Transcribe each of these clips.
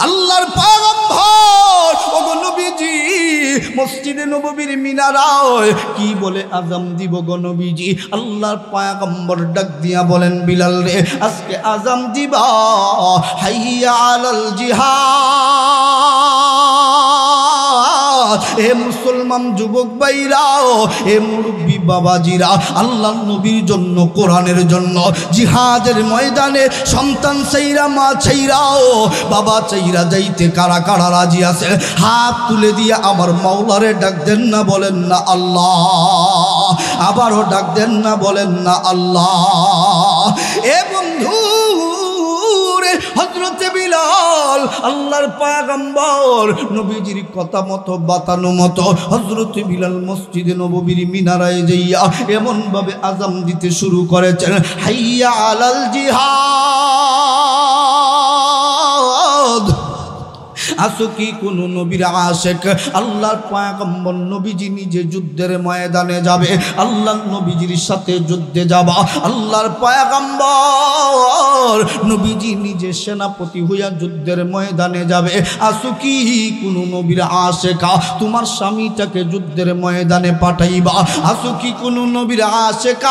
আল্লাহর পয়গম্বর ওগো নবীজি মসজিদে নববীর মিনারায় কি বলে আযান দিব গো নবীজি আল্লাহর পয়গম্বর ডাক দিয়া বলেন বিলাল রে আজকে আযান দিবা হাইয়া আলাল জিহাদ এ মুসলমান যুবক ভাইরাও এ মুরব্বী বাবাজিরা আল্লাহর নবীর জন্য কোরআনের জন্য জিহাদের ময়দানে সন্তান চাইরা মা চাইরাও বাবা চাইরা যাইতে কারা কারা রাজি আছে হাত তুলে দিয়ে আমার মাওলারে ডাক দেন না বলেন না আল্লাহ আবারও ডাক দেন না বলেন না আল্লাহ এ বন্ধু হযরতে বিলাল আল্লাহর পয়গম্বর নবীজির কথা মতো বাতানো মতো হযরতে বিলাল মসজিদে নববীর মিনারায় যাইয়া এমন ভাবে আযান দিতে শুরু করেছেন হাইয়া আলাল জিহাদ আসো কি কোন নবীর আশিক আল্লাহর পয়গম্বর নবীজি নিজে যুদ্ধের ময়দানে যাবে আল্লাহর নবীজির সাথে যুদ্ধে যাবা আল্লাহর পয়গম্বর নবীজি নিজে সেনাপতি হইয়া যুদ্ধের ময়দানে যাবে আসো কি কোন নবীর আশিক তোমার স্বামীটাকে যুদ্ধের ময়দানে পাঠাইবা আসো কি কোন নবীর আশিক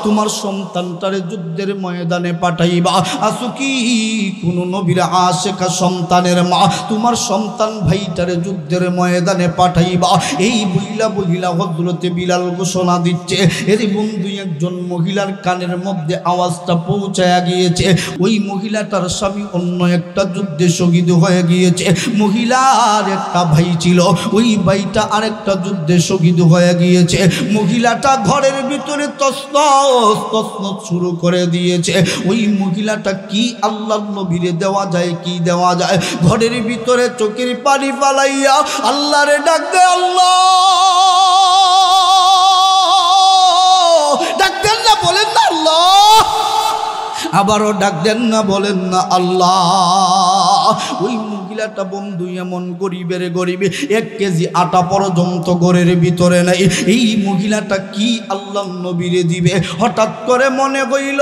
তোমার সন্তানটারে যুদ্ধের ময়দানে পাঠাইবা আসো কি কোন নবীর আশিক সন্তানের মা তোমার সন্তান ভাইটারে যুদ্ধের ময়দানে পাঠাইবা এই বইলা হযরতে বিলাল ঘোষণা দিচ্ছে এর বন্ধু একজন মহিলার কানের মধ্যে আওয়াজটা পৌঁছায়া গিয়েছে ওই মহিলাটার স্বামী অন্য একটা যুদ্ধে শহীদ হয়ে গিয়েছে মহিলার একটা ভাই ছিল ওই ভাইটা আরেকটা যুদ্ধে শহীদ হয়ে গিয়েছে মহিলাটা ঘরের ভিতরে তসনস শুরু করে দিয়েছে ওই মহিলাটা কি আল্লাহর নবীরে দেওয়া যায় কি দেওয়া যায় ঘরের ভিতরে চোখের পানি ফালাইয়া আল্লাহরে ডাক দে আল্লাহ ডাক দেন না বলেন না আল্লাহ আবারও ডাক দেন না বলেন না আল্লাহ ওই মহিলাটা বন্ধু এমন গরিবের গরিবে 1 কেজি আটা পর্যন্ত ঘরের ভিতরে নাই এই মহিলাটা কি আল্লাহর নবীরে দিবে হঠাৎ করে মনে হইল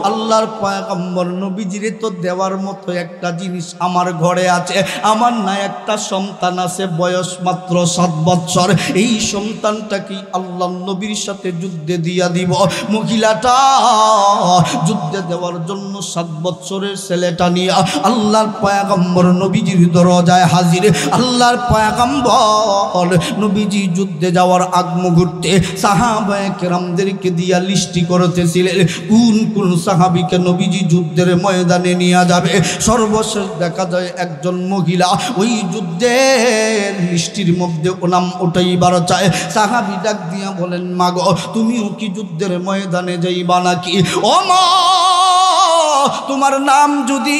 আল্লাহর পয়গম্বর নবীজিরে তো দেওয়ার মতো একটা জিনিস আমার ঘরে আছে আমার না একটা সন্তান আছে বয়স মাত্র 7 বছর এই সন্তানটা কি আল্লাহর নবীর সাথে যুদ্ধে দিয়া দিব মহিলাটা যুদ্ধে দেওয়ার জন্য 7 বছরের ছেলেটা নিয়ে আল্লাহর পয়গম্বর নবীজির দরজায় হাজির আল্লাহর পয়গম্বর নবীজি যুদ্ধে যাওয়ার আগ মুহূর্তে সাহাবায়ে কেরামদেরকে দিয়া লিস্টি করতেছিলেন কোন কোন সাহাবীকে নবীজি যুদ্ধের ময়দানে নিয়ে যাবে সর্বশেষ দেখা যায় একজন মহিলা ওই যুদ্ধের লিস্টির মধ্যে নাম ওঠাইবার চায় সাহাবী ডাক দিয়া বলেন মাগো তুমিও কি যুদ্ধের ময়দানে যাইবা নাকি ও মা তোমার নাম যদি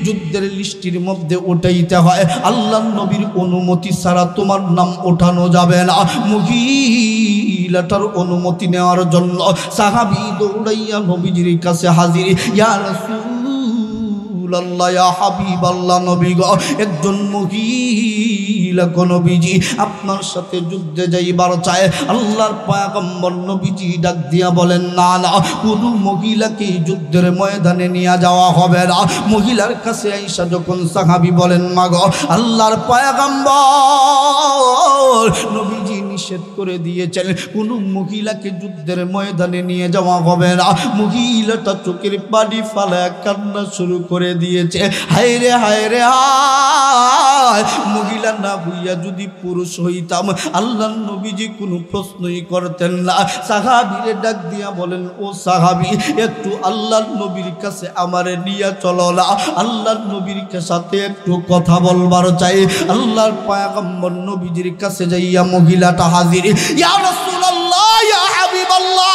যুদ্ধের লিস্টির মধ্যে ওঠাইতে হয় আল্লাহর নবীর অনুমতি ছাড়া তোমার নাম ওঠানো যাবে না মহিলাটার অনুমতি নেওয়ার জন্য সাহাবী দৌড়াইয়া নবীজির কাছে হাজির ইয়া রাসূলুল্লাহ ইয়া হাবিবাল্লাহ নবী গো একজন মহিলা গো নবীজি আপনার সাথে যুদ্ধে যাইবার চায় আল্লাহর পয়গম্বর নবীজি ডাক দিয়া বলেন না না কোন মহিলাকে যুদ্ধের ময়দানে নিয়ে যাওয়া হবে না মহিলার কাছে আয়েশা যখন সাহাবী বলেন মাগো আল্লাহর পয়গম্বর নবীজি নিষেধ করে দিয়েছেন কোন মহিলাকে যুদ্ধের ময়দানে নিয়ে যাওয়া হবে না মহিলাটা চোখের পানি ফালায়া কান্না শুরু করে দিয়েছে হায় রে হায় রে হায় মহিলা না হইয়া যদি পুরুষ হইতাম আল্লাহর নবীজি কোনো প্রশ্নই করতেন না সাহাবীরে ডাক দিয়া বলেন ও সাহাবী একটু আল্লাহর নবীর কাছে আমারে নিয়ে চলো না আল্লাহর নবীর সাথে একটু কথা বলবার চাই আল্লাহর পয়গম্বর নবীজির কাছে যাইয়া মহিলাটা হাজির ইয়া রাসূলুল্লাহ ইয়া হাবিবাল্লাহ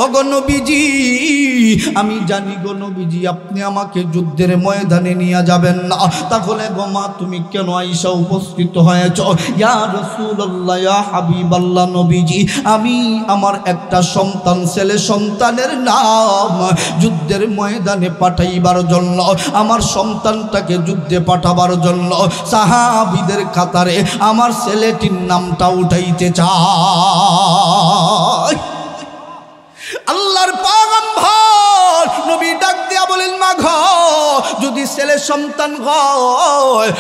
ওগো নবীজি আমি জানি গো নবীজি আপনি আমাকে যুদ্ধের ময়দানে নিয়ে যাবেন না তাহলে গো মা তুমি কেন আয়েশা উপস্থিত হয়েছো ইয়া রাসূলুল্লাহ ইয়া হাবিবাল্লাহ নবীজি আমি আমার একটা সন্তান ছেলে সন্তানের নাম যুদ্ধের ময়দানে পাঠাইবার জন্য আমার সন্তানটাকে যুদ্ধে পাঠাবার জন্য সাহাবীদের কাতারে আমার ছেলেটির নামটা উঠাইতে চাই আল্লাহর পয়গম্বর ছেলে সন্তান হয়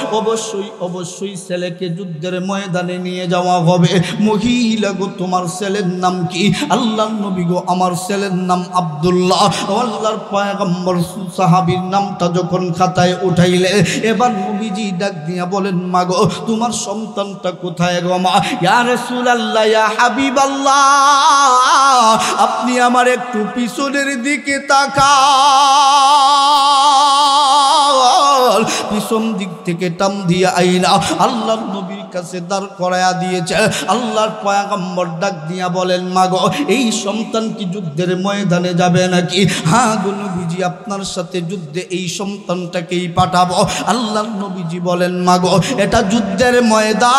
অবশ্যই ছেলেকে যুদ্ধের ময়দানে নিয়ে যাওয়া হবে। মহিলা গো তোমার ছেলের নাম কি? আল্লাহর নবী গো আমার ছেলের নাম আব্দুল্লাহ। আল্লাহর পয়গম্বর সাহাবীর নামটা যখন খাতায় উঠাইলে এবার নবীজি ডাক দিয়া বলেন মা গো তোমার সন্তানটা কোথায় গো মা? ইয়া রাসূলুল্লাহ ইয়া হাবিবাল্লাহ আপনি আমার একটু পিছনের দিকে তাকান। পিছন দিক থেকে টান দিয়া আইনা আল্লাহর নবীর কাছে দাঁড় করায়া দিয়েছে। আল্লাহর পয়গম্বর ডাক দিয়া বলেন মা গো এই সন্তান কি যুদ্ধের ময়দানে যাবে নাকি? হ্যাঁ গো নবীজি আপনার সাথে যুদ্ধে এই সন্তানটাকেই পাঠাবো। আল্লাহর নবীজি বলেন মা গো এটা যুদ্ধের ময়দান,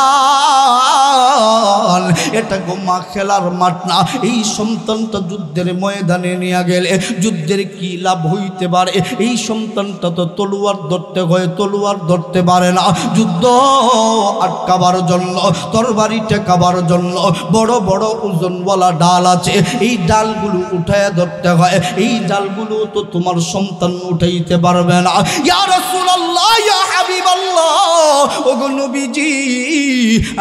এটা গো মা খেলার মাঠ না। এই সন্তানটা যুদ্ধের ময়দানে নিয়ে গেলে যুদ্ধের কি লাভ হইতে পারে? এই সন্তানটা তো তলোয়ার ধরতে হয়, তলোয়ার ধরতে পারে না। যুদ্ধ আটকাবার জন্য, তরবারি টেকাবার জন্য বড় বড় ওজনওয়ালা ডাল আছে, এই ডালগুলো উঠায় ধরতে হয়। এই ডালগুলো তো তোমার সন্তান উঠাইতে পারবে না। ইয়া রাসূলুল্লাহ ইয়া হাবিবাল্লাহ ও গো নবীজি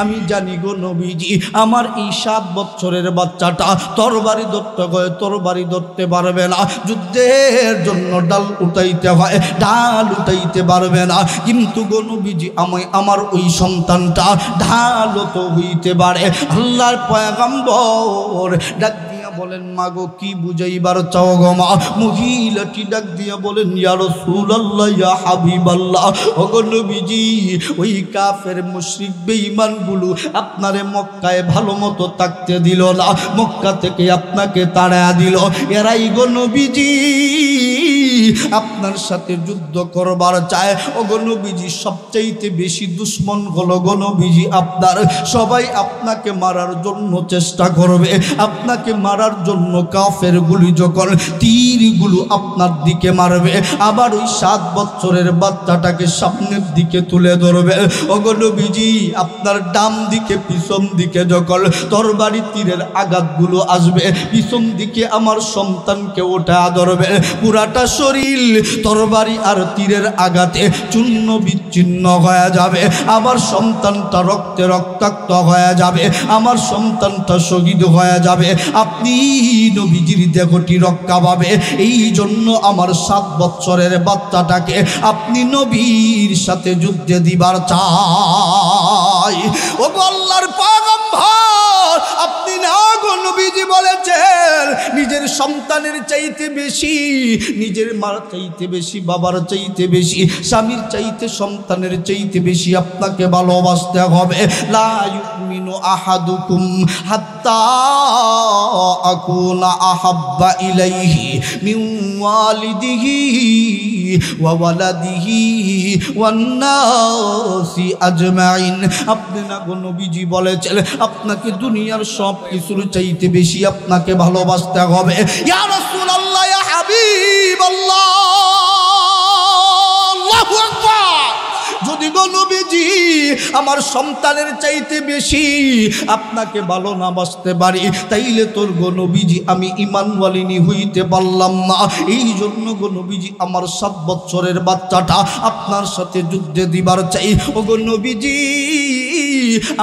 আমি জানি গো নবীজি আমার এই 7 বছরের বাচ্চাটা তরবারি ধরতে হয়, তরবারি ধরতে পারবে না। যুদ্ধের জন্য ডাল উঠাইতে হয়, ডাল উঠাইতে পারবে না। কিন্তু গো নবীজি আমার ওই সন্তানটা ঢালও তো হইতে পারে। আল্লাহর পয়গম্বর ডাক দিয়া বলেন মা গো কি বুঝাইবার চাও গো মা? মহিলাটি ডাক দিয়া বলেন ইয়া রাসূলুল্লাহ ইয়া হাবিবাল্লাহ ও গো নবীজি ওই কাফের মুশরিক বেঈমানগুলো আপনারে মক্কায় ভালো মতো থাকতে দিল না, মক্কা থেকে আপনাকে তাড়া দিল। এরাই গো নবীজি আপনার সাথে যুদ্ধ করবার চায়। ও গো নবীজি সবচাইতে বেশি দুশ্মন হলো গো নবীজি আপনার। সবাই আপনাকে মারার জন্য চেষ্টা করবে, আপনাকে মারার জন্য কাফের গুলি যখন তীরগুলো আপনার দিকে মারবে আবার ওই 7 বছরের বাচ্চাটাকে সামনের দিকে তুলে ধরবে। ও গো নবীজি আপনার ডান দিকে পিছন দিকে যখন তরবারি তীরের আঘাতগুলো আসবে পিছন দিকে আমার সন্তানকে ওঠা ধরবে। পুরাটা শরীর তরবারি আর তীরের আঘাতে চূর্ণ বিচ্ছিন্ন হয়ে যাবে। আমার সন্তানটা রক্তে রক্তাক্ত হয়ে যাবে, আমার সন্তানটা শহীদ হয়ে যাবে। আপনি নবীজির দেহটি রক্ষা পাবে। এই জন্য আমার 7 বছরের বাচ্চাটাকে আপনি নবীর সাথে যুদ্ধে দিবার চাই। ও আল্লাহর পয়গম্বর আপনি না গো নবীজি বলেছেন নিজের সন্তানের চাইতে বেশি, নিজের মার চাইতে বেশি, বাবার চাইতে বেশি, স্বামীর চাইতে সন্তানের চাইতে বেশি আপনাকে ভালোবাসতে হবে। লা ইউমিনু আহাদুকুম হাত্তা আকুনা আহাব্বা ইলাইহি মিন ওয়ালিদিহি ওয়া ওয়ালাদিহি ওয়ান নাসি আজমাইন। আপনি না গো নবীজি বলেছেন আপনাকে দুনিয়ার সব কিছুর চাইতে বেশি আপনাকে ভালোবাসতে হবে। ইয়া রাসূলুল্লাহ ইয়া হাবিবাল্লাহ আল্লাহু আকবার। যদি গো নবীজি আমার সন্তানের চাইতে বেশি আপনাকে ভালো না বাসতে পারি তাইলে তোর গো নবীজি আমি ঈমানওয়ালিনী হইতে পারলাম না। এই জন্য গো নবীজি আমার 7 বছরের বাচ্চাটা আপনার সাথে যুদ্ধে দিবার চাই। ও গো নবীজি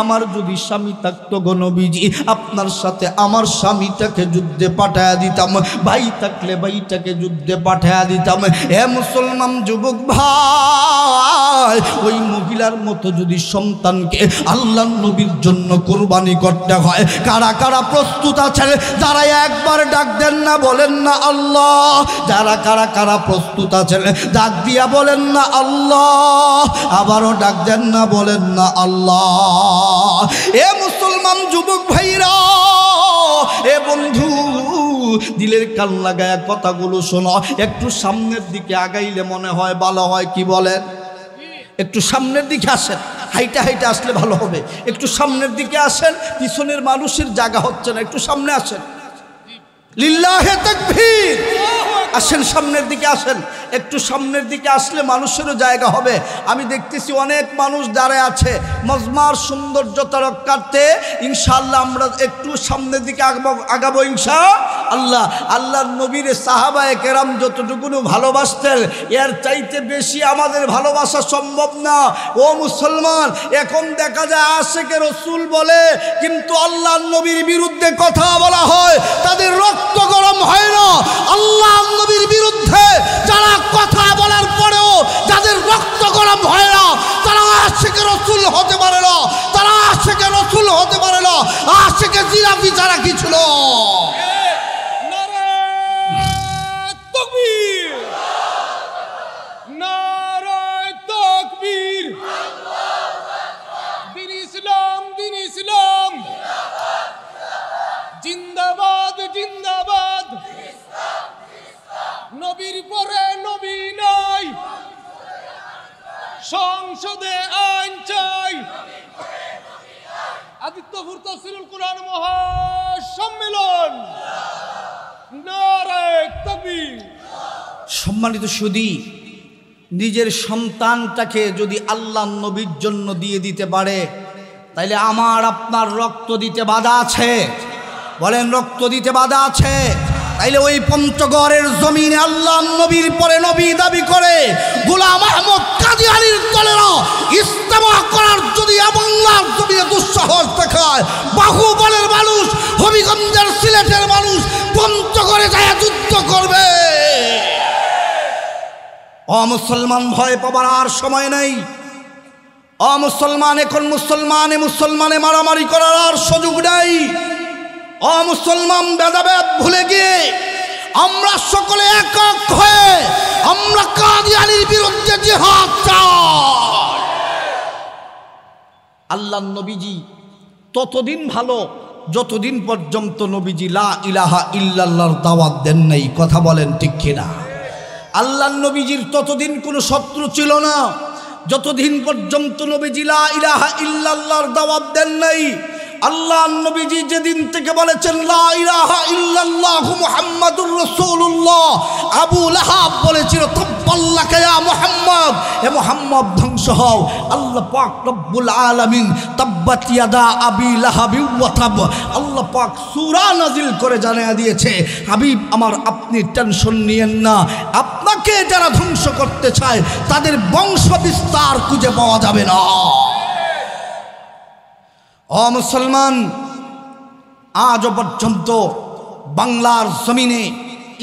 আমার যদি স্বামী থাকতো গো নবীজি আপনার সাথে আমার স্বামীটাকে যুদ্ধে পাঠায়া দিতাম, ভাই থাকলে ভাইটাকে যুদ্ধে পাঠায়া দিতাম। হে মুসলমান যুবক ভাই ওই মহিলার মতো যদি সন্তানকে আল্লাহর নবীর জন্য কুরবানি করতে হয় কারা কারা প্রস্তুত আছেন? যারা একবার ডাক দেন না বলেন না আল্লাহ। যারা কারা কারা প্রস্তুত আছেন ডাক দিয়া বলেন না আল্লাহ। আবারও ডাক দেন না বলেন না আল্লাহ। এ মুসলমান যুবক ভাইরা, এ বন্ধু দিলের কান লাগায় কথাগুলো শোনো। একটু সামনের দিকে আগাইলে মনে হয় ভালো হয়, কি বলেন? একটু সামনের দিকে আসেন, হাইটা হাইটা আসলে ভালো হবে। একটু সামনের দিকে আসেন, পিছনের মানুষের জায়গা হচ্ছে না, একটু সামনে আসেন। লিল্লাহে তাকবীর। আসেন সামনের দিকে আসেন, একটু সামনের দিকে আসলে মানুষেরও জায়গা হবে। আমি দেখতেছি অনেক মানুষ দাঁড়ায় আছে মজমার সৌন্দর্যতা রক্ষার্থে। ইনশাআল্লাহ আমরা একটু সামনের দিকে আগাবো ইনশাআল্লাহ। আল্লাহর নবীর সাহাবায়ে কেরাম যতটুকুনো ভালোবাসতেন এর চাইতে বেশি আমাদের ভালোবাসা সম্ভব না। ও মুসলমান, এখন দেখা যায় আশিকে রসুল বলে কিন্তু আল্লাহর নবীর বিরুদ্ধে কথা বলা হয়, তাদের রক্ত গরম হয় না। আল্লাহর নবীর বিরুদ্ধে যারা কথা বলার পরেও যাদের রক্ত গরম হয় না, তারা আশিকে রসুল হতে পারে না, তারা আশিকে রসুল হতে পারে না। আশিকে জিলাপি ছাড়া কি ছিল? জিন্দাবাদ জিন্দাবাদ, নবীর পরে নবী নাই, সংসদে আইন চাই। আদিত্যপুর তাফসীরুল কুরআন মহাসম্মেলন, নারায়ে তাকবীর। সম্মানিত সুধী, নিজের সন্তানটাকে যদি আল্লাহর নবীর জন্য দিয়ে দিতে পারে তাইলে আমার আপনার রক্ত দিতে বাধা আছে? বলেন, রক্ত দিতে বাধা আছে? তাইলে ওই পঞ্চগড়ের জমিনে আল্লাহর নবীর পরে নবী দাবি করে গোলাম আহমদ কাদিয়ানীর দলেরা ইস্তেমা করার যদি বাংলার জমিনে দুঃসাহস দেখায়, বাহুবলের মানুষ, হবিগঞ্জের সিলেটের মানুষ পঞ্চগড়ে যায় যুদ্ধ করবে। মুসলমান, ভয় পাবার আর সময় নেই। মুসলমান, এখন মুসলমানে মারামারি করার আর সুযোগ নাই। মুসলমান, ভেদাভেদ ভুলে গিয়ে আমরা সকলে একক হয়ে আমরা কাদিয়ানীর বিরুদ্ধে জিহাদ চাই। আল্লাহর নবীজি ততদিন ভালো যতদিন পর্যন্ত নবীজি লা ইলাহা ইল্লাল্লাহর দাওয়াত দেন নাই। কথা বলেন ঠিক কিনা? আল্লাহর নবীজির ততদিন কোনো শত্রু ছিল না যতদিন পর্যন্ত নবীজি লা ইলাহা ইল্লাল্লাহর দাওয়াত দেন নাই। আল্লাহর নবীজি যেদিন থেকে বলেছেন লা ইলাহা ইল্লাল্লাহু মুহাম্মাদুর রাসূলুল্লাহ, আবু লাহাব বলেছিল তাব্বাল্লাকা ইয়া মুহাম্মদ, হে মুহাম্মদ ধ্বংস হও। আল্লাহ পাক রব্বুল আলামিন তাব্বাত ইয়াদা আবি লাহাবি ওয়া তাব, আল্লাহ পাক সূরা নাজিল করে জানিয়ে দিয়েছে হাবিব আমার, আপনি টেনশন নিয়েন না, আপনাকে যারা ধ্বংস করতে চায় তাদের বংশ বিস্তার খুঁজে পাওয়া যাবে না। মুসলমান, আজও পর্যন্ত বাংলার জমিনে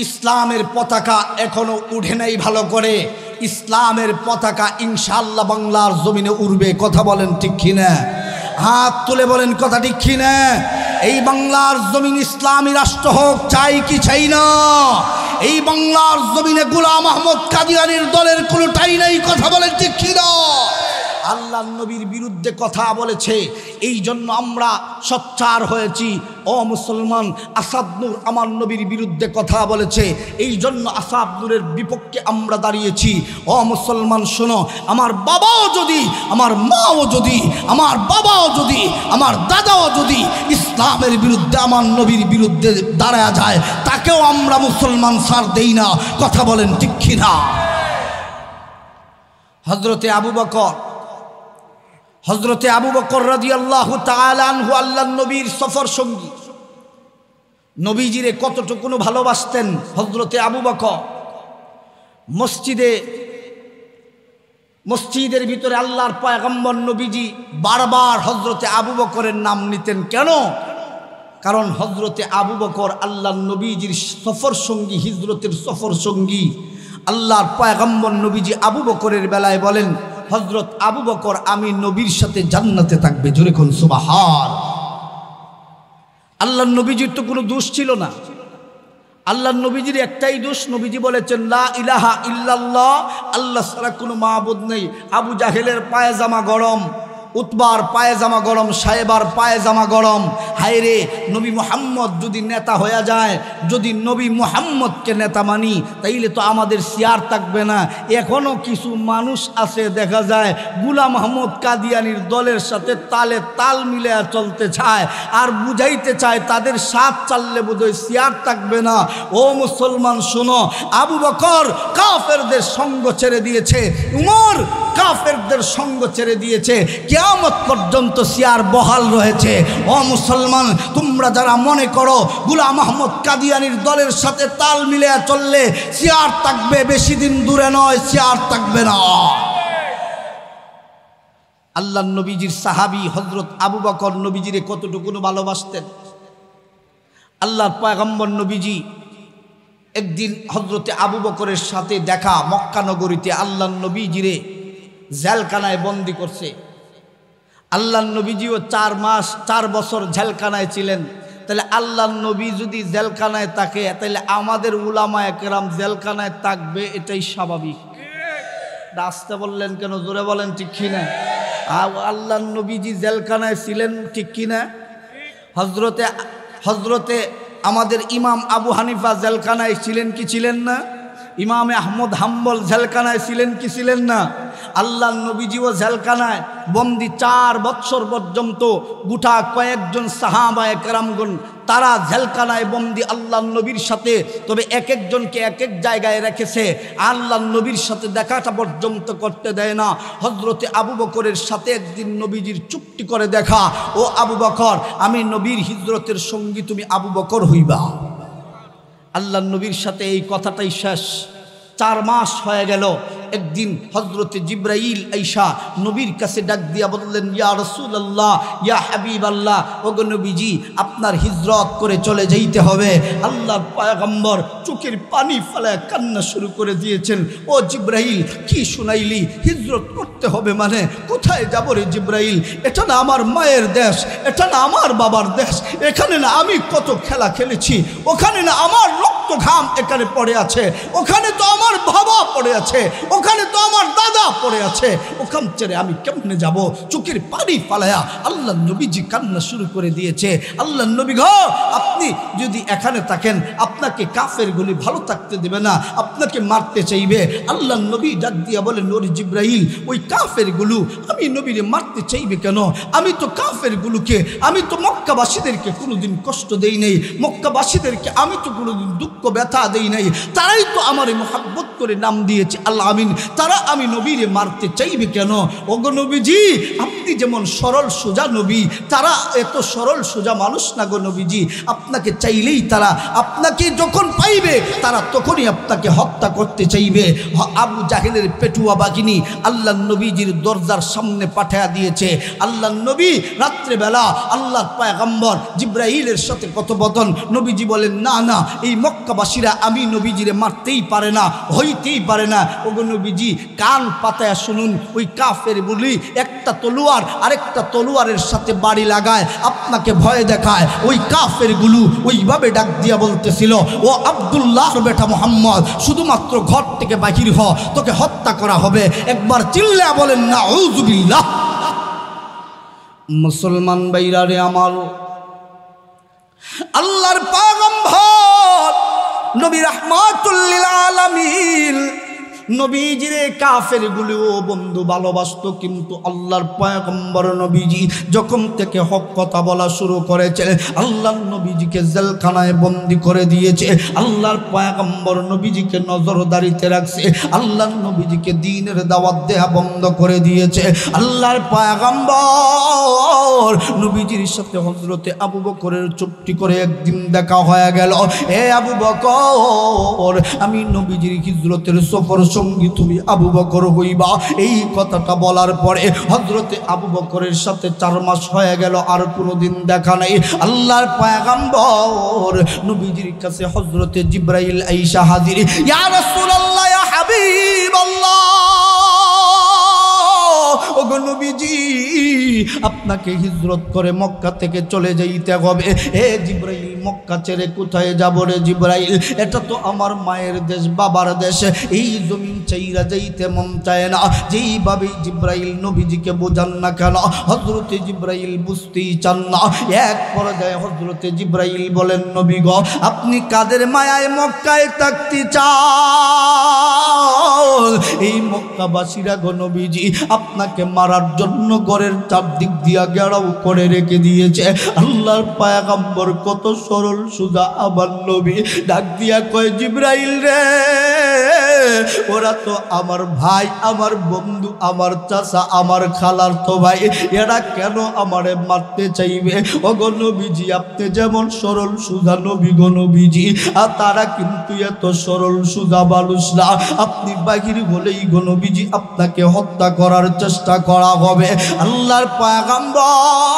ইসলামের পতাকা এখনো উঠে নাই ভালো করে। ইসলামের পতাকা ইনশাআল্লাহ বাংলার জমিনে উড়বে। কথা বলেন ঠিক কিনা? হাত তুলে বলেন কথা ঠিক কিনা? এই বাংলার জমিন ইসলামী রাষ্ট্র হোক চাই কি চাই না? এই বাংলার জমিনে গোলাম আহমদ কাদিয়ানীর দলের কোনোটাই নাই। কথা বলেন ঠিক কিনা? আল্লাহর নবীর বিরুদ্ধে কথা বলেছে, এই জন্য আমরা সোচ্চার হয়েছি। মুসলমান, আসাদ নূর আমার নবীর বিরুদ্ধে কথা বলেছে, এই জন্য আসাদ নূরের বিপক্ষে আমরা দাঁড়িয়েছি। মুসলমান শোনো, আমার বাবাও যদি, আমার মাও যদি, আমার বাবাও যদি, আমার দাদাও যদি ইসলামের বিরুদ্ধে আমার নবীর বিরুদ্ধে দাঁড়ায়া যায়, তাকেও আমরা মুসলমান ছাড় দেই না। কথা বলেন ঠিক কিনা? হযরতে আবু বকর রাদিয়াল্লাহু তাআলা আনহু আল্লাহর নবীর সফর সঙ্গী। নবীজিরে কতটুকু ভালোবাসতেন হযরতে আবু বকর। মসজিদের ভিতরে আল্লাহর পয়গম্বর নবীজি বারবার হযরতে আবু বকরের নাম নিতেন। কেন? কারণ হযরতে আবু বকর আল্লাহর নবীজির সফর সঙ্গী, হিজরতের সফর সঙ্গী। আল্লাহর পয়গম্বর নবীজি আবু বকরের বেলায় বলেন, হযরত আবু বকর আমি নবীর সাথে জান্নাতে থাকবে। জোরে কোন সুবহান। আল্লাহর নবীজির তো কোনো দোষ ছিল না। আল্লাহর নবীজির একটাই দোষ, নবীজি বলেছেন লা ইলাহা ইল্লাল্লাহ, আল্লাহ ছাড়া কোনো মাবুদ নেই। আবু জাহেলের পায়জামা গরম, উতবার পায়জামা গরম, সাহেবার পায়জামা গরম। হায়রে, নবী মুহাম্মদ যদি নেতা হয়ে যায়, যদি নবী মুহাম্মদকে নেতা মানি, তাইলে তো আমাদের চেয়ার থাকবে না। এখনও কিছু মানুষ আছে দেখা যায় গোলাম আহমদ কাদিয়ানির দলের সাথে তালে তাল মিলে চলতে চায়, আর বুঝাইতে চায় তাদের সাথ চাললে বোধহয় চেয়ার থাকবে না। ও মুসলমান শোনো, আবু বকর কাফেরদের সঙ্গ ছেড়ে দিয়েছে, উমর কাফেরদের সঙ্গ ছেড়ে দিয়েছে, কিয়ামত পর্যন্ত চেয়ার বহাল রয়েছে। ও মুসলমান, তোমরা যারা মনে করো গোলাম আহমদ কাদিয়ানির দলের সাথে তাল মিলে চললে চেয়ার থাকবে, বেশি দিন দূরে নয়, চেয়ার থাকবে না। আল্লাহ নবীজির সাহাবী হযরত আবু বকর নবীজিরে কতটুকু ভালোবাসতেন। আল্লাহর পয়গম্বর নবীজি একদিন হযরতে আবু বকরের সাথে দেখা, মক্কা নগরীতে আল্লাহ নবীজিরে জেলখানায় বন্দি করছে। আল্লাহ নবীজিও 4 বছর জেলখানায় ছিলেন। তাহলে আল্লাহ নবী যদি জেলখানায় থাকে, তাহলে আমাদের উলামায়ে কেরাম জেলখানায় থাকবে, এটাই স্বাভাবিক। আসতে বললেন কেন? জোরে বলেন ঠিক কিনা? আল্লাহ নবীজি জেলখানায় ছিলেন, ঠিক কিনা? হজরতে আমাদের ইমাম আবু হানিফা জেলখানায় ছিলেন কি ছিলেন না? ইমাম আহমদ হাম্বল জেলখানায় ছিলেন কি ছিলেন না? আল্লাহ নবীজিও জেলখানায় বন্দি 4 বছর পর্যন্ত। গোটা কয়েকজন সাহাবায়ে কেরামগণ তারা জেলখানায় বন্দি আল্লাহ নবীর সাথে, তবে এক একজনকে এক এক জায়গায় রেখেছে, আল্লাহ নবীর সাথে দেখাটা পর্যন্ত করতে দেয় না। হযরতে আবু বকরের সাথে একদিন নবীজির চুক্তি করে দেখা, ও আবু বকর, আমি নবীর হিজরতের সঙ্গী, তুমি আবু বকর হইবা। আল্লাহ নবীর সাথে এই কথাটাই শেষ। 4 মাস হয়ে গেল। একদিন হযরতে জিবরাইল আইসা নবীর কাছে ডাক দিয়া বললেন, ইয়া রাসূলুল্লাহ, ইয়া হাবিবাল্লাহ, ওগো নবীজি, আপনার হিজরত করে চলে যাইতে হবে। আল্লাহর পয়গম্বর চোখের পানি ফেলে কান্না শুরু করে দিয়েছেন। ও জিবরাইল, কি শুনাইলি? হিজরত করতে হবে মানে? কোথায় যাব রে জিবরাইল? এটা না আমার মায়ের দেশ, এটা না আমার বাবার দেশ, এখানে না আমি কত খেলা খেলেছি, ওখানে না আমার রক্ত ঘাম এখানে পড়ে আছে, ওখানে তো আমার বাবা পড়ে আছে, ওখানে তো আমার দাদা পড়ে আছে, ওখান ছেড়ে আমি কেমনে যাব? চোখের পানি ফালায়া আল্লাহ নবীজি কান্না শুরু করে দিয়েছে। আল্লাহ নবী গো, আপনি যদি এখানে থাকেন, আপনাকে কাফেরগুলি ভালো থাকতে দেবে না, আপনাকে মারতে চাইবে। আল্লাহ নবী ডাক দিয়া বলেন, ওরে জিবরাইল, ওই কাফেরগুলো আমি নবীরে মারতে চাইবে কেন? আমি তো কাফেরগুলোকে, আমি তো মক্কাবাসীদেরকে কোনোদিন কষ্ট দেই নাই, মক্কাবাসীদেরকে আমি তো কোনোদিন দুঃখ ব্যথা দেই নাই, তারাই তো আমার মোহাব্বত করে নাম দিয়েছে আল আমিন, তারা আমি নবীরে মারতে চাইবে কেন? ওগো নবীজি, আপনি যেমন সরল সোজা নবী, তারা এত সরল সোজা মানুষ না গো নবীজি। আপনাকে চাইলেই তারা, আপনাকে যখন পাইবে তারা তখনই আপনাকে হত্যা করতে চাইবে। আবু জাহেলের পেটুয়া বাহিনী আল্লাহ নবীজির দরজার সামনে পাঠিয়ে দিয়েছে। আল্লাহ নবী রাত্রেবেলা আল্লাহর পয়গম্বর জিবরাইলের সাথে কথোপকথন। নবীজি বলেন, না না, এই মক্কাবাসীরা আমি নবীজিরে মারতেই পারে না, হইতেই পারে না। ওগো নবীজি, কান পাতায়া শুনুন, ওই কাফের বলি একটা তলোয়ার আরেকটা তলোয়ারের সাথে বাড়ি লাগায়, আপনাকে ভয় দেখায়। ওই কাফেরগুলো ওইভাবে ডাক দিয়া বলতেছিল, ও আব্দুল্লাহর বেটা মুহাম্মদ, শুধুমাত্র ঘর থেকে বাহির হ, তোকে হত্যা করা হবে। একবার চিল্লা বলেন নাউযুবিল্লাহ। মুসলমান ভাইরা রে আমার, আল্লাহর পয়গম্বর নবী রাহমাতুল লিল আলামিন নবীজিরে কাফেরগুলো বন্ধু ভালোবাসতো, কিন্তু আল্লাহর পয়গম্বর নবীজি যখন থেকে হক কথা বলা শুরু করেছে, আল্লাহর নবীজিকে জেলখানায় বন্দি করে দিয়েছে, আল্লাহর পয়গম্বর নবীজিকে নজরদারিতে রাখছে, আল্লাহর নবীজিকে দ্বীনের দাওয়াত দেয়া বন্ধ করে দিয়েছে। আল্লাহর পয়গম্বর নবীজির সাথে হযরতে আবু বকরের চুক্তি করে একদিন দেখা হয়ে গেল। হে আবু বকর, আমি নবীজির হিজরতের সফর সঙ্গী, তুমি আবু বকর হইবা। এই কথাটা বলার পরে হযরতে আবু বকরের সাথে 4 মাস হয়ে গেল, আর কোনোদিন দেখা নাই। আল্লাহর পয়গম্বর নবীজির কাছে হযরতে জিবরাইল আইসা হাজির। ইয়া রাসূলুল্লাহ, ইয়া হাবিবাল্লাহ, ওগো নবীজি, আপনাকে হিজরত করে মক্কা থেকে চলে যাইতে হবে। এ জিব্রাইল, মক্কা ছেড়ে কোথায় যাব রে জিব্রাইল? এটা তো আমার মায়ের দেশ, বাবার দেশ, এই জমিন চাইরা যাইতে মন চায় না। যেইভাবে জিব্রাইল নবীজিকে বোঝান না কেন, হযরতে জিব্রাইল বুঝতেই চান না। এক পর্যায়ে হযরতে জিব্রাইল বলেন, নবী গো, আপনি কাদের মায়ায় মক্কায় থাকতে চান? এই মক্কাবাসীরা গো নবীজি আপনাকে মারার জন্য ঘরের চারদিক দিয়া ঘেরাও করে রেখে দিয়েছে। আল্লাহর পয়গম্বর কত সরল সুজা আমার নবী ডাক দিয়া কয়, জিব্রাইল রে, ওরা তো আমার ভাই, আমার বন্ধু, আমার চাচা, আমার খালার তো ভাই, এরা কেন আমারে মারতে চাইবে? ও গো নবীজি, আপনি যেমন সরল সুজা নবী গো নবীজি, আর তারা কিন্তু এত সরল সুজা মানুষ না। আপনি বাহির হলেই গো নবীজি আপনাকে হত্যা করার চেষ্টা করা হবে। আল্লাহর পয়গম্বর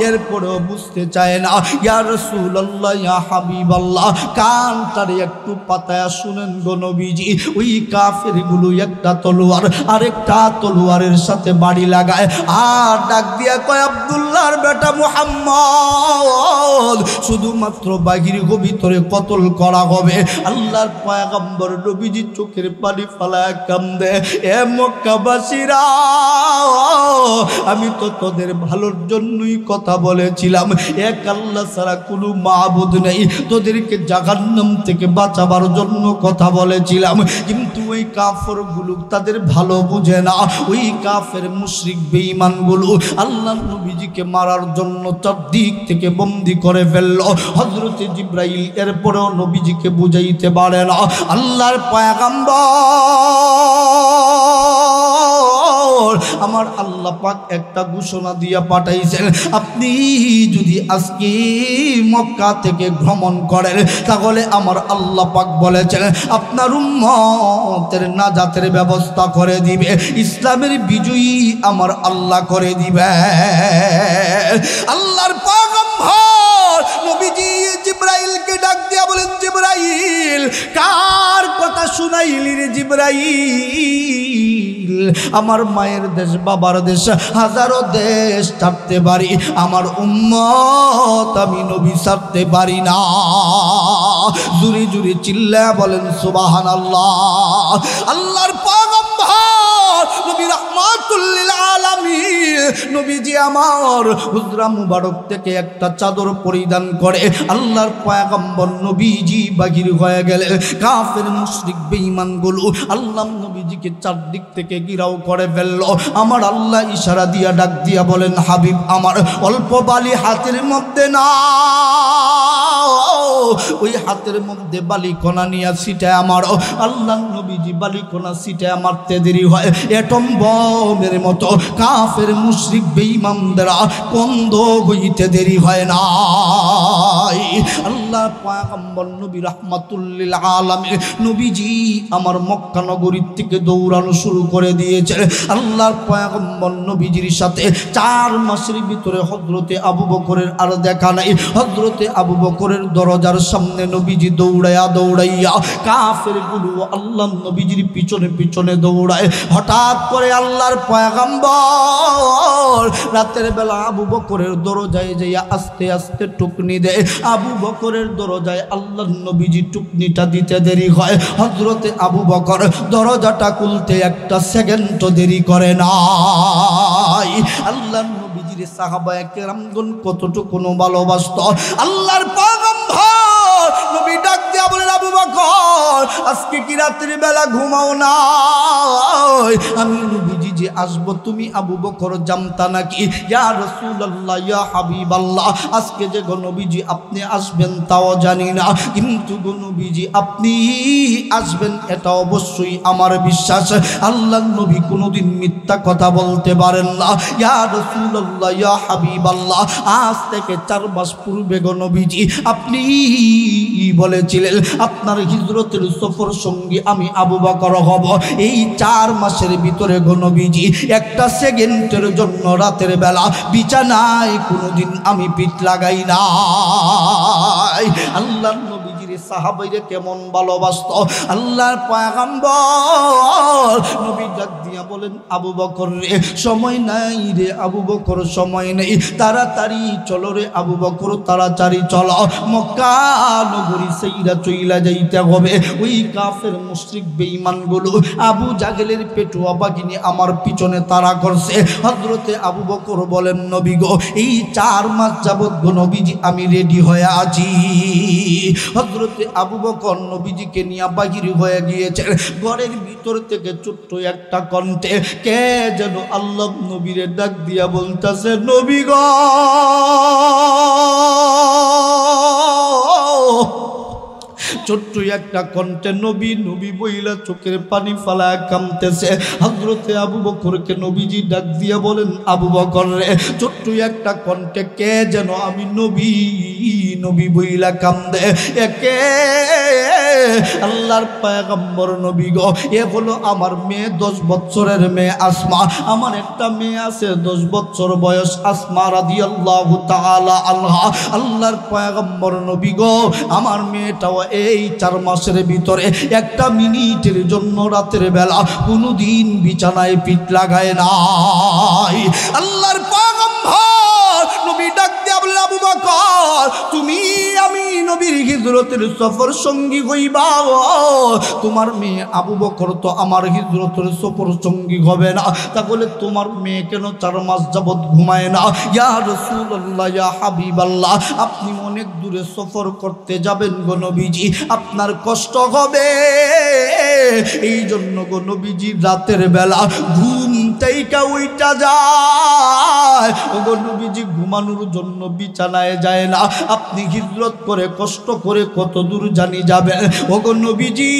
এরপরেও বুঝতে চায় না। ইয়া রাসূলুল্লাহ, ইয়া হাবিবাল্লাহ, কানটারে একটু পাতায়া শুনেন গো নবীজি। ওই কাফেরগুলো একটা তলোয়ার আরেকটা তলোয়ারের সাথে বাড়ি লাগায় আর ডাক দিয়া কয়, আব্দুল্লাহর বেটা মুহাম্মদ, শুধুমাত্র বাহির গো ভিতরে কতল করা হবে। আল্লাহর পয়গম্বর নবীজি চোখের পানি ফালায় কান্দে, এ মক্কাবাসীরা, আমি তো তোদের ভালোর জন্যই কথা বলেছিলাম। এক আল্লাহ ছাড়া কোনো মাবুদ নেই, তোদেরকে জাহান্নাম থেকে বাঁচাবার জন্য কথা বলেছিলাম। কিন্তু ওই কাফেরগুলো তাদের ভালো বুঝে না। ওই কাফের মুশরিক বেঈমানগুলো আল্লাহ নবীজিকে মারার জন্য চারদিক থেকে বন্দী করে ফেললো। হযরতে জিব্রাইল এরপরেও নবীজিকে বুঝাইতে পারে না। আল্লাহর পয়গম্বর আমার আল্লাহ পাক একটা ঘোষণা দিয়া পাঠাইছেন, আপনি যদি আজকে মক্কা থেকে ভ্রমণ করেন তাহলে আমার আল্লাহ পাক বলেছেন আপনার উম্মতের নাজাতের ব্যবস্থা করে দিবে, ইসলামের বিজয়ী আমার আল্লাহ করে দিবে। আল্লাহর পয়গম্বর নবীজি জিব্রাইলকে ডাক দিয়া বলেন, জিব্রাইল, কার কথা শুনাইলি রে জিব্রাইল? আমার মায়ের দেশ, বাবার দেশ, হাজারো দেশ ছাড়তে পারি, আমার উম্মত আমি নবী ছাড়তে পারি না। জুরি জুরি চিল্লা বলেন সুবহানাল্লাহ। আল্লাহর পয়গম্বর নবী রাহমাতুল লিল আলামিন নবীজি আমার হুজরা মুবারক থেকে একটা চাদর পরিধান করে আল্লাহর পয়গম্বর নবীজি বাহির হয়ে গেলেন। কাফের মুশরিক বেঈমানগুলো আল্লাহ নবীজিকে চারদিক থেকে ঘিরাও করে ফেললো। আমার আল্লাহ ইশারা দিয়া ডাক দিয়া বলেন, হাবিব আমার, অল্প বালি হাতের মধ্যে না, ওই হাতের মধ্যে বালিকণা নিয়ে ছিটায় আমার আল্লাহ নবীজি বালিকণা ছিটায় মারতে দেরি হয় এটম বমের মতো কাফের মুশরিক বেঈমানদেরা কন্দ হইতে দেরি হয় না। আল্লাহ পয়গম্বর নবী রাহমাতুল লিল আলামিন নবীজি আমার মক্কা নগরীর থেকে দৌড়ানো শুরু করে দিয়েছে। আল্লাহর পয়গম্বর নবীজির সাথে 4 মাসের ভিতরে হযরতে আবু বকরের আর দেখা নাই। হযরতে আবু বকরের দরজার সামনে নবীজি দৌড়াইয়া দৌড়াইয়া কাফেরগুলো আল্লাহ নবীজির পিছনে পিছনে দৌড়ায়। হঠাৎ করে আল্লাহর পয়গম্বর রাতের বেলা আবু বকরের দরজায় যাইয়া আস্তে আস্তে টুকনি দেয়। আবু বকরের দরজায় আল্লাহ নবীজি টুকনিটা দিতে দেরি হয়। হযরতে আবু বকর দরজাটা খুলতে একটা সেকেন্ড দেরি করে নাই। আল্লাহ নবীজির সাহাবায়ে কেরামগণ কতটুকু ভালোবাসত। আল্লাহর পয়গম্বর নবী ডাক দিয়া বলেন, আবু বকর, আজকে কি রাতের বেলা ঘুমাও না? আমি নবীজি যে আসবো তুমি আবু বকর জানতা নাকি? ইয়া রাসূলুল্লাহ, ইয়া হাবিবাল্লাহ, আজকে যে গো নবীজি আপনি আসবেন তাও জানি না, কিন্তু গো নবীজি আপনি আসবেন এটা অবশ্যই আমার বিশ্বাস। আল্লাহর নবী কোনোদিন মিথ্যা কথা বলতে পারেন না। ইয়া রাসূলুল্লাহ, ইয়া হাবিবাল্লাহ, আজ থেকে 4 মাস পূর্বে গো নবীজি আপনি বলেছিলেন আপনার হিজরতের সফর সঙ্গী আমি আবু বকর হব। এই 4 মাসের ভিতরে গো নবীজি একটা সেকেন্ডের জন্য রাতের বেলা বিছানায় কোনোদিন আমি পিঠ লাগাই নাই। আল্লাহর নবীজির নবীর সাহাবাইরে কেমন ভালোবাসতো। আল্লাহর পয়গম্বর নবী ডাক দিয়া বলেন, আবু বকর রে সময় নাই রে আবু বকর, সময় নেই, তাড়াতাড়ি চলো রে আবু বকর, তাড়াতাড়ি চলো, মক্কা নগরী সেইরা চইলা যাইতে হবে। ওই কাফের মুশরিক বেঈমানগুলো আবু জাহেলের পেটুয়া বাগিনী আমার পিছনে তাড়া করছে। হযরতে আবু বকর বলেন, নবী গো এই 4 মাস যাবত গো নবীজি আমি রেডি হয়ে আছি। হযরতে আবু বকর নবীজিকে নিয়ে বাহির হয়ে গিয়েছেন। ঘরের ভিতর থেকে ছোট্ট একটা কণ্ঠে কে যেন আল্লাহ নবীরে ডাক দিয়া বলতেছে, নবী গো ছোট্ট একটা কণ্ঠে নবী নবী বইলা চোখের পানি ফালায় কামতেছে। হযরতে আবু বকরকে নবীজি ডাক দিয়া বলেন, আবু বকর রে ছোট্ট একটা কণ্ঠে কে যেন আমি নবী নবী বইলা কামদে। একে আল্লাহর পয়গম্বর নবী গো, এ হলো আমার মেয়ে, 10 বছরের মেয়ে আসমা। আমার একটা মেয়ে আছে 10 বছর বয়স, আসমা রাদিয়াল্লাহু তাআলা আনহা। আল্লাহর পয়গম্বর নবী গো আমার মেয়েটাও এই 4 মাসের ভিতরে একটা মিনিটের জন্য রাতের বেলা কোনোদিন বিছানায় পিঠ লাগায় নাই। আল্লাহর পয়গম্বর নবী ডাক দিয়া বলে, আবু বকর তুমি আমি নবীর হিজরতের সফর সঙ্গী হইবা। তোমার মেয়ে আবু বকর তো আমার হিজরতের সফর সঙ্গী হবে না, তাহলে তোমার মেয়ে কেন 4 মাস যাবত ঘুমায় না? ইয়া রাসূলুল্লাহ, ইয়া হাবিবাল্লাহ, আপনি অনেক দূরে সফর করতে যাবেন গো নবীজি, আপনার কষ্ট হবে, এই জন্য গো নবীজি রাতের বেলা ঘুম থেকে উইটা যায়। ও গো নবীজি ঘুমানোর জন্য বিছানায় যায় না। আপনি হিজরত করে কষ্ট করে কত দূর জানি যাবেন ও গো নবীজি,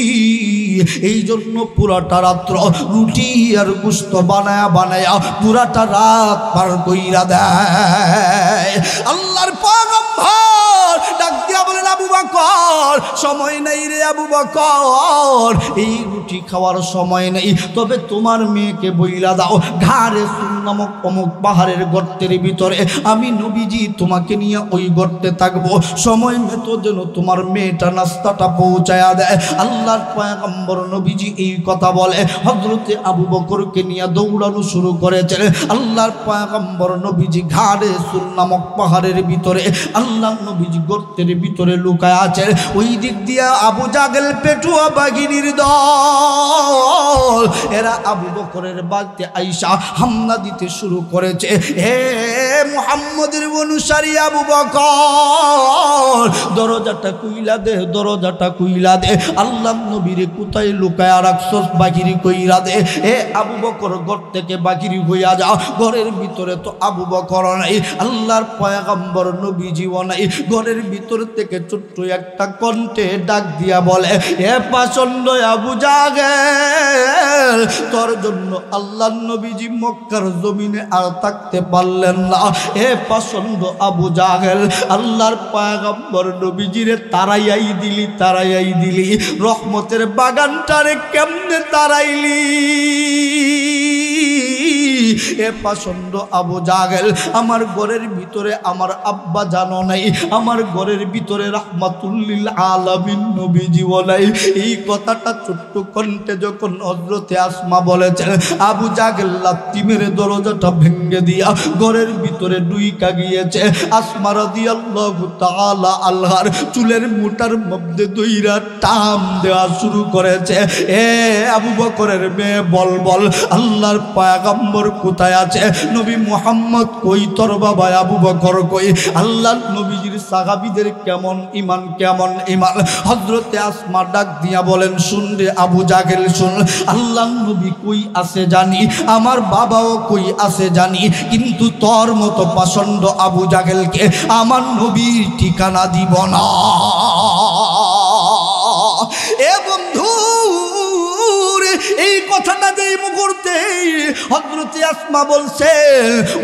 এই জন্য পুরাটা রাত্র রুটি আর গোশত বানায়া বানায়া পুরাটা রাত পার কইরা দেয়। আল্লাহর পয়গম্বর ডাক দিয়া বলেন, আবু বকর সময় নেই রে আবু বকর, এই রুটি খাওয়ার সময় নেই, তবে তোমার মেয়েকে বইলা দাও ঘাড়ে সুন নামক অমুক পাহাড়ের গর্তের ভিতরে আমি নবীজি তোমাকে নিয়ে ওই গর্তে থাকবো, সময় মতো যেন তোমার মেয়েটা নাস্তাটা পৌঁছায়া দেয়। আল্লাহর পয়গম্বর নবীজি এই কথা বলে হযরতে আবু বকরকে নিয়ে দৌড়ানো শুরু করেছেন। আল্লাহর পয়গম্বর নবীজি ঘাড়ে সুন নামক পাহাড়ের ভিতরে আল্লাহ নবীজি গর্তের ভিতরে লুকায় আছেন। ওই দিক দিয়া আবু জাহেল পেটুয়া বাগিনীর দল, এরা আবু বকরের বাড়িতে আইসা হামলা দিতে শুরু করেছে। হে মুহাম্মদের অনুসারী আবু বকর, দরজাটা কুইলা দে, দরজাটা কুইলা দে, আল্লাহ নবীরে কোথায় লুকায়া রাখছস বাহিরি কইরা দে। হে আবু বকর ঘর থেকে বাহিরি হইয়া যাও, ঘরের ভিতরে তো আবু বকর নাই, আল্লাহর পয়গম্বর নবীজিও নাই। ঘরের ভিতর থেকে ছোট্ট একটা কণ্ঠে ডাক দিয়া বলে, হে পাষণ্ড আবু জাহেল, তোর জন্য আল্লাহ নবীজি মক্কার জমিনে আর থাকতে পারলেন না। হে পাষণ্ড আবু জাহেল, আল্লাহর পয়গম্বর নবীজিরে তারাইয়াই দিলি, তারাইয়াই দিলি, রহমতের বাগানটারে কেমনে তারাইলি? এ পাষণ্ড আবু জাহেল, আমার ঘরের ভিতরে আমার আব্বা জানো নাই, আমার ঘরের ভিতরে রাহমাতুল্লিল আলামিন নবীজিও নাই। এই কথাটা ছোট্ট কণ্ঠে যখন হযরতে আসমা বলেছেন, আবু জাহেল লাথি মেরে দরজাটা ভেঙে দিয়া ঘরের ভিতরে ঢুইকা গিয়েছে। আসমা রাদিয়াল্লাহু তাআলা আনহার চুলের মুঠার মধ্যে দইরা টান দেওয়া শুরু করেছে। এ আবু বকরের মেয়ে বল বল, আল্লাহর পয়গম্বর কোথায় আছে? নবী মুহাম্মদ কই? তোর বাবা আবু বকর কই? আল্লাহ নবীজির সাহাবীদের কেমন ঈমান, কেমন ঈমান? হযরতে আসমা ডাক দিয়া বলেন, শুন রে আবু জাহেল শুন, আল্লাহ নবী কই আছে জানি, আমার বাবাও কই আছে জানি, কিন্তু তোর মতো পাষণ্ড আবু জাহেলকে আমার নবীর ঠিকানা দিব না। এ বন্ধু, এই কথাটা যেই মুহূর্তে হযরতে আসমা বলছে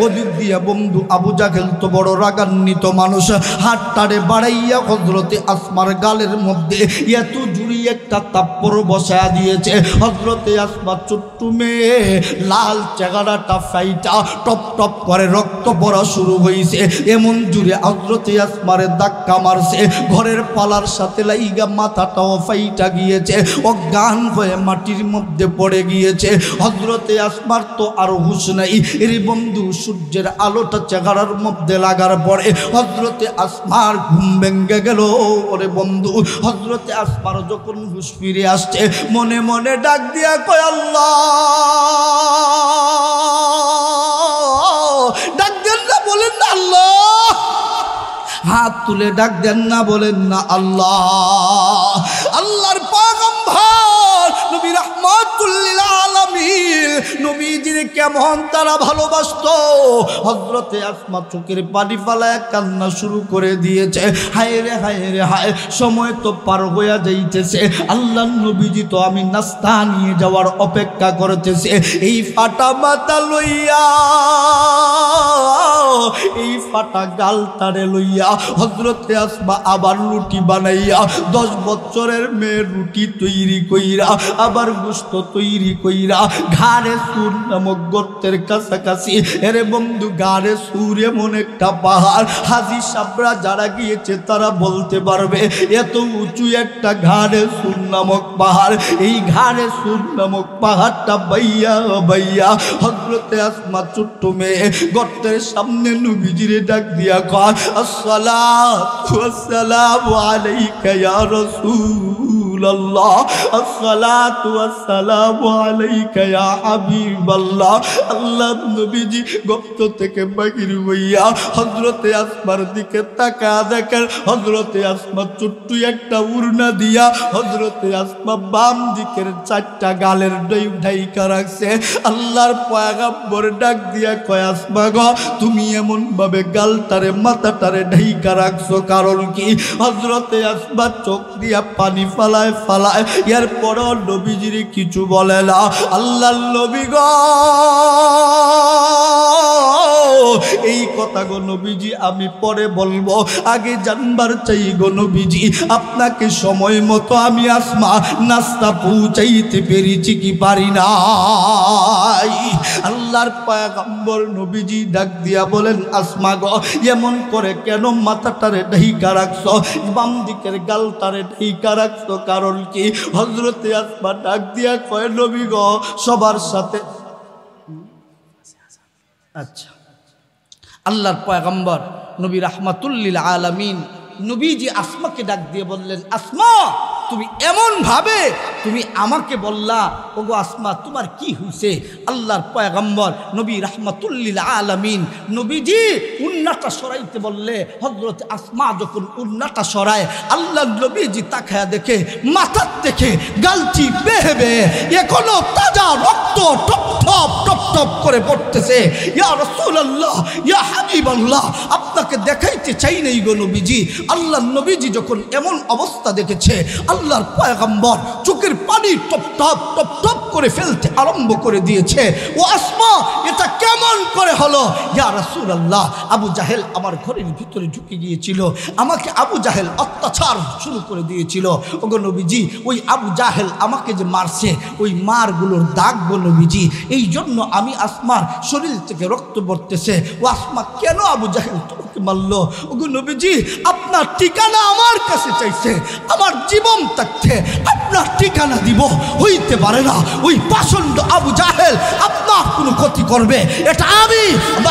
ওদিক দিয়া বন্ধু আবু জাহেল তো বড় রাগান্বিত মানুষ, হাতটারে বাড়াইয়া হযরতে আসমার গালের মধ্যে এত জুড়ি একটা তাপ্পড় বসায়া দিয়েছে। হযরতে আসমা ছোট্ট মেয়ে, লাল চেহারাটা ফাইটা টপ টপ করে রক্ত পড়া শুরু হয়েছে। এমন জুড়ে হযরতে আসমারে ধাক্কা মারছে, ঘরের পালার সাথে লাইগা মাথাটাও ফাইটা গিয়েছে, অজ্ঞান হয়ে মাটির মধ্যে পড়ে গিয়েছে। হযরতে আসমার তো আর হুঁশ নাই। এর বন্ধু সূর্যের আলোটা চেহারার মধ্যে লাগার পরে হযরতে আসমার ঘুম ভেঙে গেল। ওরে বন্ধু, হযরতে আসমার যখন হুঁশ ফিরে আসছে, মনে মনে ডাক দিয়া কয় আল্লাহ, ডাক দেন না, বলেন না আল্লাহ, হাত তুলে ডাক দেন না, বলেন না আল্লাহ। আল্লাহর পয়গম্বর নবী রাহমাতুল লিল আলামিন নবীজির কেমন তারা ভালোবাসতো। হযরতে আসমা চোখের পানি ফালায় কান্না শুরু করে দিয়েছে। হায় রে হায় রে হায়, সময় তো পার হয়ে যাইতেছে, আল্লাহর নবীজি তো আমি নাস্তা নিয়ে যাওয়ার অপেক্ষা করতেছে। এই ফাটা মাথা লইয়া, এই ফাটা গাল তারে লইয়া হযরতে আসমা আবার রুটি বানাইয়া 10 বছরের মেয়ে রুটি তৈরি কইরা আবার গোশত তৈরি কইরা ঘাড়ে সুর নামক গর্তের কাছাকাছি, এরে বন্ধু ঘাড়ে সুর এমন একটা পাহাড়, হাজী সাবরা যারা গিয়েছে তারা বলতে পারবে এত উঁচু একটা ঘাড়ে সুর নামক পাহাড়। এই ঘাড়ে সুর নামক পাহাড়টা বাইয়া বাইয়া হযরতে আসমা ছোট্ট মেয়ে গর্তের সামনে নবীজিরে ডাক দিয়া কয় আসসালাতু ওয়াসসালামু আলাইকা ইয়া রাসূলুল্লাহ, আসসালাতু ওয়াসসালামু আলাইকা ইয়া হাবিবাল্লাহ। আল্লাহর নবীজি গর্ত থেকে বাহির হইয়া হযরতে আসমার দিকে তাকা দেখেন, হযরতে আসমা ছোট্ট একটা উড়না দিয়া হযরতে আসমা বাম দিকের 4টা গালের ঢাইকা রাখছে। আল্লাহর পয়গম্বর ডাক দিয়া কয় আসমা গো, তুমি এমন ভাবে গালটারে মাথাটারে ঢাইকা রাখছো কারণ কি? হযরতে আসমা চোখ দিয়া পানি ফালায় ফালায়, এরপরও নবীজির কিছু বলে না। আল্লাহর নবী গো, এই কথা গো নবীজি আমি পরে বলবো, আগে জানবার চাই গো নবীজি আপনাকে সময় মতো আমি আসমা নাস্তা পৌঁছাইতে পেরেছি কি পারি নাই। আল্লাহর পয়গম্বর নবীজি ডাক দিয়া বলেন আসমা গো, এমন করে কেন মাথাটারে ঢাইকা রাখছো, বাম দিকের গালটারে ঢাইকা রাখছো কারণ কি? হযরতে আসমা ডাক দিয়া কয় নবী গো, সবার সাথে আচ্ছা আল্লাহর পয়গম্বর নবী রাহমাতুল লিল আলামিন নবীজি আসমাকে ডাক দিয়ে বললেন আসমা, তুমি এমন ভাবে তুমি আমাকে বললা, ওগো আসমা তোমার কি হইছে? আল্লাহর পয়গম্বর নবী রাহমাতুল লিল আলামিন নবীজি উন্নাটা সরাইতে বললে হযরত আসমা যখন উন্নাটা সরায়, আল্লাহর নবীজি তাকায়া দেখে মাথার থেকে গালটি বেহে বেহে এখনো তাজা রক্ত টপ টপ টপ টপ করে পড়তেছে। ইয়া রাসূলুল্লাহ, ইয়া হাবিবাল্লাহ, আপনাকে দেখাইতে চাই নাই গো নবীজি। আল্লাহর নবীজি যখন এমন অবস্থা দেখেছে, আল্লাহর পয়গম্বর চোখের পানি টপ টপ টপ টপ করে ফেলতে আরম্ভ করে দিয়েছে। ও আসমা, এটা কেমন করে হলো? ইয়া রাসূলুল্লাহ, আবু জাহেল আমার ঘরের ভিতরে ঢুকে গিয়েছিল, আমাকে আবু জাহেল অত্যাচার শুরু করে দিয়েছিল। ওগো নবীজি, ওই আবু জাহেল আমাকে যে মারছে, ওই মারগুলোর দাগ গো নবীজি, এই জন্য আমি আসমার শরীর থেকে রক্ত পড়তেছে। ও আসমা, কেন আবু জাহেল তোমাকে মারলো? ওগো নবীজি, আপনার ঠিকানা আমার কাছে চাইছে, আমার জীবন থাকতে আপনার ঠিকানা দিব হইতে পারে না। ওই পাষণ্ড আবু জাহেল আপনার কোনো ক্ষতি করবে, এটা আমি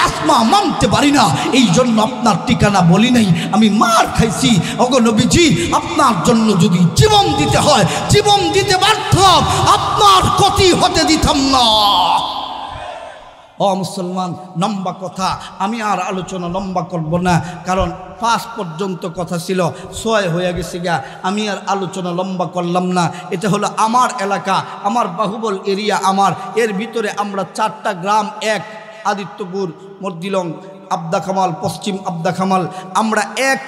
আসমা মানতে পারি না, এই জন্য আপনার ঠিকানা বলি নাই, আমি মার খাইছি। ওগো নবীজি, আপনার জন্য যদি জীবন দিতে হয় জীবন দিতে পারতাম, আপনার ক্ষতি হতে দিতাম না। ও মুসলমান, লম্বা কথা, আমি আর আলোচনা লম্বা করব না, কারণ 5 পর্যন্ত কথা ছিল, 6 হয়ে গেছে গা, আমি আর আলোচনা লম্বা করলাম না। এটা হলো আমার এলাকা, আমার বাহুবল এরিয়া, আমার এর ভিতরে আমরা 4টা গ্রাম, এক আদিত্যপুর, মর্দিলং, আবদা কামাল, পশ্চিম আবদা কামাল, আমরা এক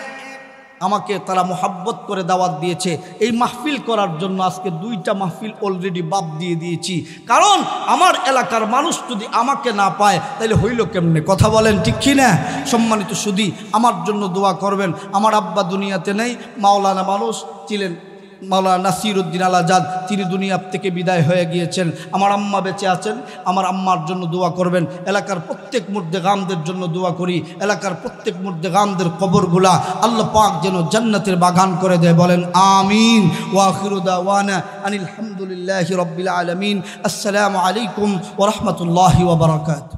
আমাকে তারা মোহাব্বত করে দাওয়াত দিয়েছে এই মাহফিল করার জন্য। আজকে 2টা মাহফিল অলরেডি বাদ দিয়ে দিয়েছি, কারণ আমার এলাকার মানুষ যদি আমাকে না পায় তাহলে হইল কেমনে? কথা বলেন ঠিক কি না? সম্মানিত সুধী, আমার জন্য দোয়া করবেন। আমার আব্বা দুনিয়াতে নেই, মাওলানা মানুষ ছিলেন, মাওলানা নাসিরউদ্দিন আল আজাদ, তিনি দুনিয়া থেকে বিদায় হয়ে গিয়েছেন। আমার আম্মা বেঁচে আছেন, আমার আম্মার জন্য দোয়া করবেন। এলাকার প্রত্যেক মুর্দেগামদের জন্য দোয়া করি, এলাকার প্রত্যেক মুর্দেগামদের কবরগুলা আল্লাহ পাক যেন জান্নাতের বাগান করে দেয়। বলেন আমিন। ওয়া আখিরু দাওয়ানা আনিল হামদুলিল্লাহি রাব্বিল আলামিন। আসসালামু আলাইকুম ওয়া রাহমাতুল্লাহি ওয়া বারাকাতুহু।